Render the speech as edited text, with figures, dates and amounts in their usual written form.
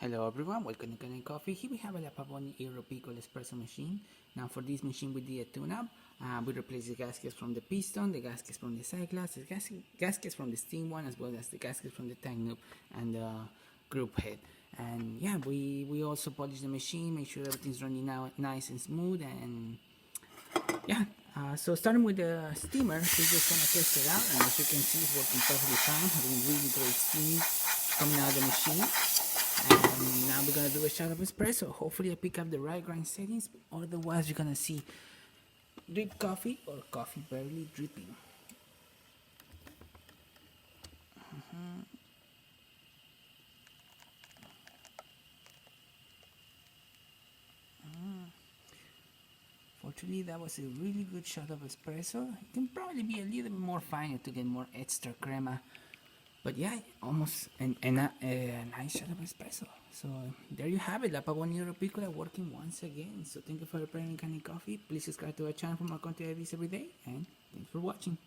Hello everyone, welcome to Kanen Coffee. Here we have a Pavoni Aeropico espresso machine. Now for this machine we did a tune-up. We replaced the gaskets from the piston, the gaskets from the side glass, the gaskets from the steam one, as well as the gaskets from the tank noob and the group head. And yeah, we also polished the machine, make sure everything's running now nice and smooth. And yeah, so starting with the steamer, we're just gonna test it out, and as you can see, it's working perfectly fine, having really great steam coming out of the machine. And now we're gonna do a shot of espresso. Hopefully I pick up the right grind settings, otherwise you're gonna see drip coffee or coffee barely dripping. Fortunately, that was a really good shot of espresso. It can probably be a little bit more finer to get more extra crema. But yeah, almost a nice shot of espresso. So there you have it, La Pavoni Piccola working once again. So thank you for preparing Kanen Coffee. Please subscribe to our channel for more content like this every day. And thanks for watching.